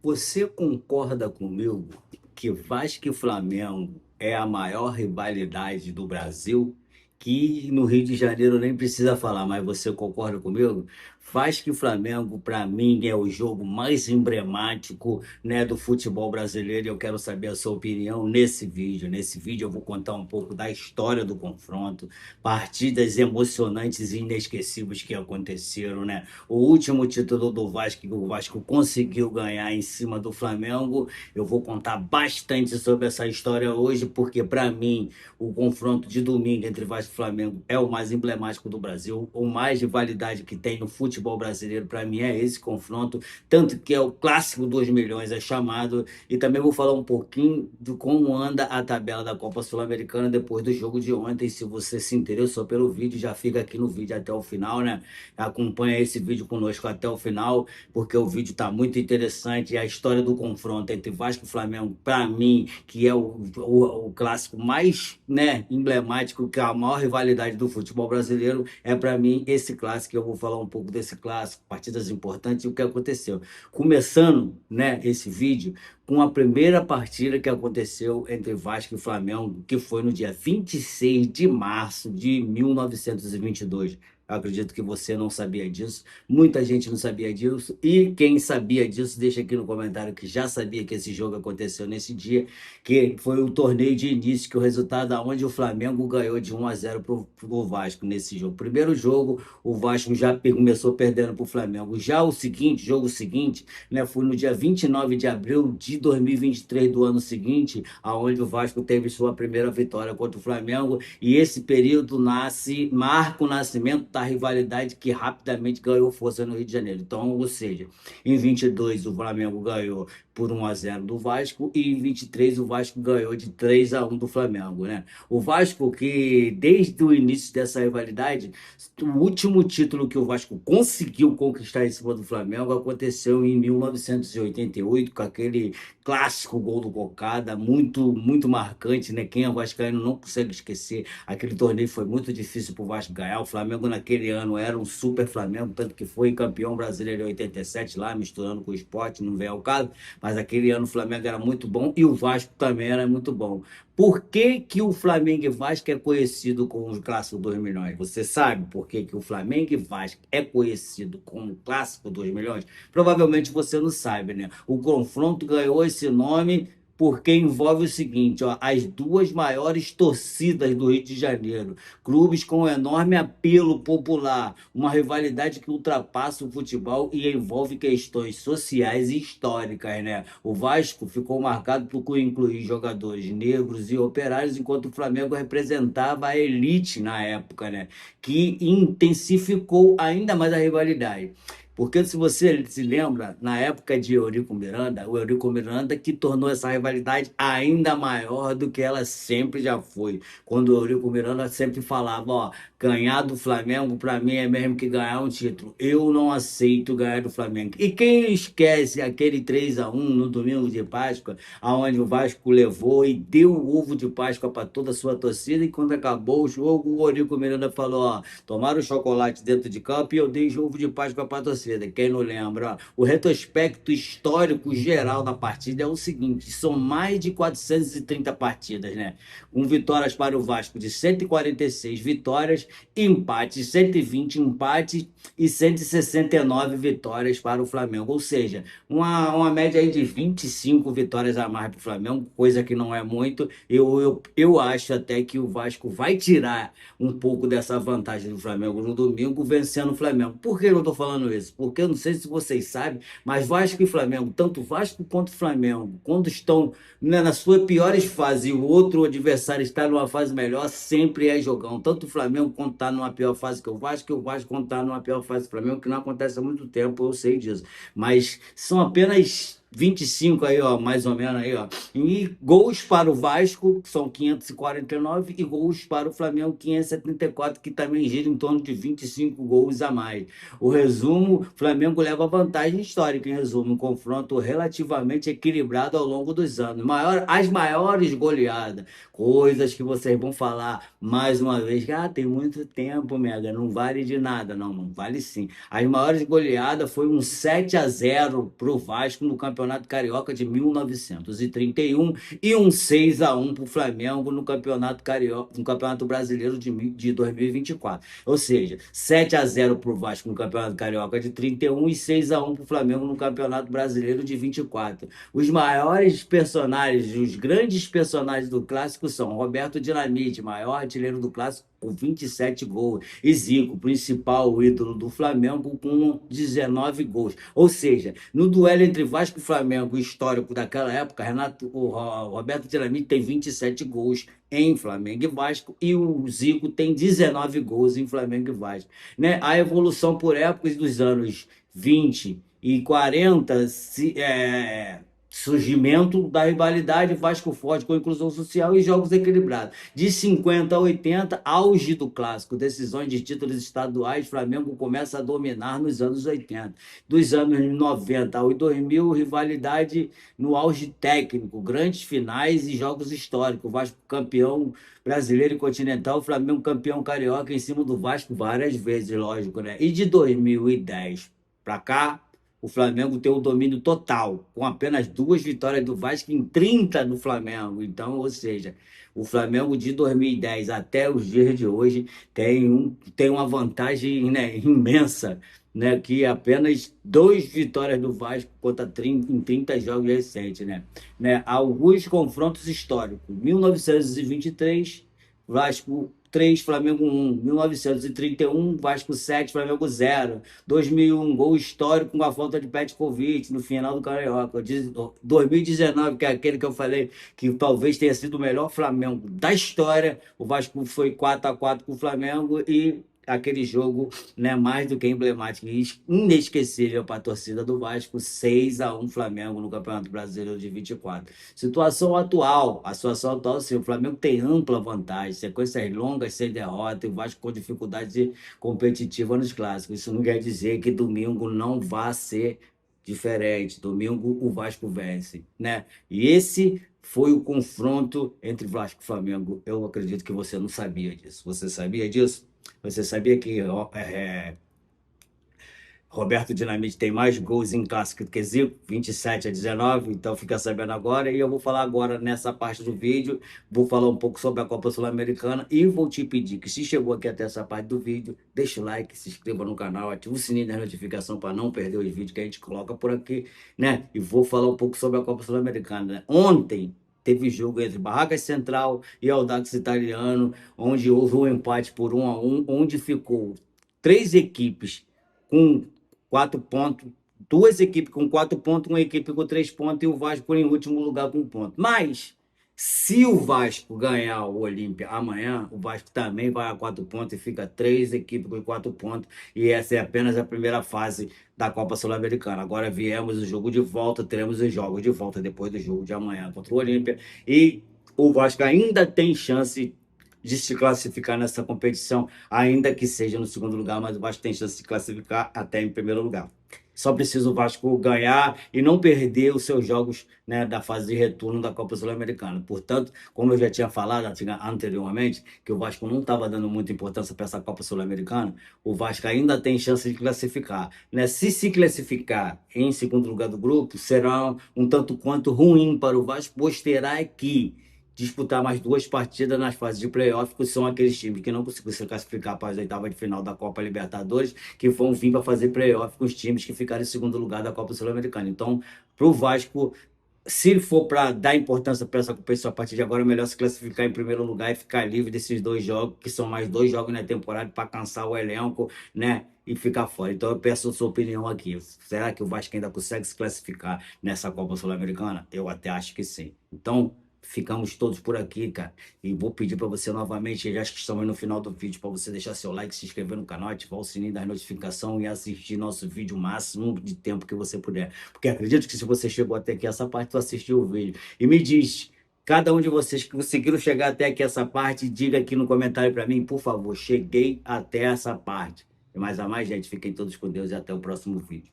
Você concorda comigo que Vasco e Flamengo é a maior rivalidade do Brasil? Que no Rio de Janeiro nem precisa falar, mas você concorda comigo? Vasco e Flamengo, para mim, é o jogo mais emblemático, né, do futebol brasileiro. E eu quero saber a sua opinião nesse vídeo. Nesse vídeo eu vou contar um pouco da história do confronto, partidas emocionantes e inesquecíveis que aconteceram, né? O último título do Vasco, que o Vasco conseguiu ganhar em cima do Flamengo. Eu vou contar bastante sobre essa história hoje, porque para mim o confronto de domingo entre Vasco e Flamengo é o mais emblemático do Brasil. O mais rivalidade que tem no futebol brasileiro para mim é esse confronto, tanto que é o clássico dos milhões, é chamado. E também vou falar um pouquinho de como anda a tabela da Copa Sul-Americana depois do jogo de ontem. Se você se interessou pelo vídeo, já fica aqui no vídeo até o final, né? Acompanha esse vídeo conosco até o final, porque o vídeo está muito interessante. E a história do confronto entre Vasco e Flamengo, para mim, que é o clássico mais, né, emblemático, que é a maior rivalidade do futebol brasileiro, é para mim esse clássico. Eu vou falar um pouco desse clássico, partidas importantes e o que aconteceu. Começando, né, esse vídeo com a primeira partida que aconteceu entre Vasco e Flamengo, que foi no dia 26 de março de 1922. Eu acredito que você não sabia disso, muita gente não sabia disso, e quem sabia disso, deixa aqui no comentário que já sabia que esse jogo aconteceu nesse dia, que foi o torneio de início, que o resultado aonde o Flamengo ganhou de 1-0 pro Vasco nesse jogo. Primeiro jogo, o Vasco já começou perdendo pro Flamengo. Já o seguinte, jogo seguinte, né, foi no dia 29 de abril de 2023 do ano seguinte, aonde o Vasco teve sua primeira vitória contra o Flamengo, e esse período marca o nascimento da rivalidade que rapidamente ganhou força no Rio de Janeiro. Então, ou seja, em 22 o Flamengo ganhou por 1-0 do Vasco, e em 23 o Vasco ganhou de 3-1 do Flamengo, né? O Vasco, que desde o início dessa rivalidade, o último título que o Vasco conseguiu conquistar em cima do Flamengo aconteceu em 1988, com aquele clássico gol do Cocada, muito, muito marcante, né? Quem é vascaíno não consegue esquecer. Aquele torneio foi muito difícil para o Vasco ganhar. O Flamengo naquele ano era um super Flamengo, tanto que foi campeão brasileiro em 87 lá, misturando com o Sport, não vem ao caso, mas aquele ano o Flamengo era muito bom e o Vasco também era muito bom. Por que que o Flamengo e Vasco é conhecido como o Clássico dos Milhões? Você sabe por que que o Flamengo e Vasco é conhecido como o Clássico dos Milhões? Provavelmente você não sabe, né? O confronto ganhou esse nome porque envolve o seguinte, ó, as duas maiores torcidas do Rio de Janeiro, clubes com enorme apelo popular, uma rivalidade que ultrapassa o futebol e envolve questões sociais e históricas, né? O Vasco ficou marcado por incluir jogadores negros e operários, enquanto o Flamengo representava a elite na época, né? Que intensificou ainda mais a rivalidade. Porque se você se lembra, na época de Eurico Miranda, o Eurico Miranda que tornou essa rivalidade ainda maior do que ela sempre já foi. Quando o Eurico Miranda sempre falava, ó, ganhar do Flamengo para mim é mesmo que ganhar um título. Eu não aceito ganhar do Flamengo. E quem esquece aquele 3-1 no domingo de Páscoa, aonde o Vasco levou e deu o ovo de Páscoa para toda a sua torcida, e quando acabou o jogo, o Eurico Miranda falou, ó, tomaram chocolate dentro de campo e eu dei ovo de Páscoa para a torcida. Quem não lembra, ó, o retrospecto histórico geral da partida é o seguinte: são mais de 430 partidas, né? Com vitórias para o Vasco de 146 vitórias, empates 120 empates e 169 vitórias para o Flamengo. Ou seja, uma média aí de 25 vitórias a mais para o Flamengo, coisa que não é muito. Eu acho até que o Vasco vai tirar um pouco dessa vantagem do Flamengo no domingo, vencendo o Flamengo. Por que eu estou falando isso? Porque eu não sei se vocês sabem, mas Vasco e Flamengo, tanto Vasco quanto Flamengo, quando estão, né, nas suas piores fases e o outro adversário está numa fase melhor, sempre é jogão. Tanto o Flamengo quando está numa pior fase que o Vasco, e o Vasco quando está numa pior fase que o Flamengo, que não acontece há muito tempo, eu sei disso. Mas são apenas 25 aí, ó, mais ou menos aí, ó. E gols para o Vasco, que são 549, e gols para o Flamengo, 574, que também gira em torno de 25 gols a mais. O resumo, o Flamengo leva vantagem histórica, em resumo, um confronto relativamente equilibrado ao longo dos anos. As maiores goleadas, coisas que vocês vão falar mais uma vez, que tem muito tempo, Mega, não vale de nada. Não, não vale sim. As maiores goleadas foi um 7-0 para o Vasco no Campeonato Carioca de 1931 e um 6-1 para o Flamengo no Campeonato Carioca, no Campeonato Brasileiro de 2024. Ou seja, 7-0 para o Vasco no Campeonato Carioca de 31 e 6-1 para o Flamengo no Campeonato Brasileiro de 24. Os maiores personagens, os grandes personagens do clássico são Roberto Dinamite, maior artilheiro do clássico, com 27 gols. E Zico, principal ídolo do Flamengo, com 19 gols. Ou seja, no duelo entre Vasco e Flamengo, histórico daquela época, o Roberto Dinamite tem 27 gols em Flamengo e Vasco, e o Zico tem 19 gols em Flamengo e Vasco. Né? A evolução por épocas dos anos 20 e 40, surgimento da rivalidade Vasco Forte com inclusão social e jogos equilibrados. De 50 a 80, auge do clássico, decisões de títulos estaduais, Flamengo começa a dominar nos anos 80. Dos anos 90 ao 2000, rivalidade no auge técnico, grandes finais e jogos históricos. Vasco campeão brasileiro e continental, Flamengo campeão carioca em cima do Vasco várias vezes, lógico, né? E de 2010 para cá, o Flamengo tem o domínio total, com apenas 2 vitórias do Vasco em 30 do Flamengo. Então, ou seja, o Flamengo de 2010 até os dias de hoje tem uma vantagem, né, imensa, né, que apenas 2 vitórias do Vasco contra 30, em 30 jogos recentes. Né? Alguns confrontos históricos. 1923, Vasco 3, Flamengo 1. 1931, Vasco 7, Flamengo 0. 2001, gol histórico com a falta de Petkovic no final do Carioca. 2019, que é aquele que eu falei que talvez tenha sido o melhor Flamengo da história, o Vasco foi 4-4 com o Flamengo e aquele jogo, né, mais do que emblemático e inesquecível para a torcida do Vasco, 6-1 Flamengo no Campeonato Brasileiro de 24. A situação atual, sim, o Flamengo tem ampla vantagem, sequências longas sem derrota, e o Vasco com dificuldade competitiva nos clássicos. Isso não quer dizer que domingo não vá ser diferente. Domingo o Vasco vence, né? E esse foi o confronto entre Vasco e Flamengo. Eu acredito que você não sabia disso. Você sabia disso? Você sabia que Roberto Dinamite tem mais gols em clássico do que Zico, 27-19, então fica sabendo agora. E eu vou falar agora nessa parte do vídeo, vou falar um pouco sobre a Copa Sul-Americana e vou te pedir que, se chegou aqui até essa parte do vídeo, deixa o like, se inscreva no canal, ativa o sininho da notificação para não perder os vídeos que a gente coloca por aqui, né? E vou falar um pouco sobre a Copa Sul-Americana, né? Ontem teve jogo entre Barracas Central e Audax Italiano, onde houve um empate por 1-1, onde ficou 3 equipes com 4 pontos, 2 equipes com 4 pontos, uma equipe com 3 pontos e o Vasco em último lugar com 1 ponto. Mas, se o Vasco ganhar o Olímpia amanhã, o Vasco também vai a 4 pontos e fica 3 equipes com 4 pontos. E essa é apenas a primeira fase da Copa Sul-Americana. Agora viemos o jogo de volta, teremos os jogos de volta depois do jogo de amanhã contra o Olímpia. E o Vasco ainda tem chance de se classificar nessa competição, ainda que seja no segundo lugar, mas o Vasco tem chance de se classificar até em primeiro lugar. Só precisa o Vasco ganhar e não perder os seus jogos, né, da fase de retorno da Copa Sul-Americana. Portanto, como eu já tinha falado anteriormente, que o Vasco não estava dando muita importância para essa Copa Sul-Americana, o Vasco ainda tem chance de classificar. Né? Se classificar em segundo lugar do grupo, será um tanto quanto ruim para o Vasco, pois terá que disputar mais 2 partidas nas fases de playoff, que são aqueles times que não conseguiram se classificar para as oitavas de final da Copa Libertadores, que vão vir para fazer playoff com os times que ficaram em segundo lugar da Copa Sul-Americana. Então, para o Vasco, se for para dar importância para essa competição a partir de agora, é melhor se classificar em primeiro lugar e ficar livre desses 2 jogos, que são mais 2 jogos na temporada, para cansar o elenco, né? E ficar fora. Então eu peço a sua opinião aqui. Será que o Vasco ainda consegue se classificar nessa Copa Sul-Americana? Eu até acho que sim. Então, ficamos todos por aqui, cara. E vou pedir para você novamente, já que estamos no final do vídeo, para você deixar seu like, se inscrever no canal, ativar o sininho das notificações e assistir nosso vídeo o máximo de tempo que você puder. Porque acredito que se você chegou até aqui essa parte, tu assistiu o vídeo. E me diz, cada um de vocês que conseguiram chegar até aqui essa parte, diga aqui no comentário para mim, por favor, cheguei até essa parte. E mais a mais, gente, fiquem todos com Deus e até o próximo vídeo.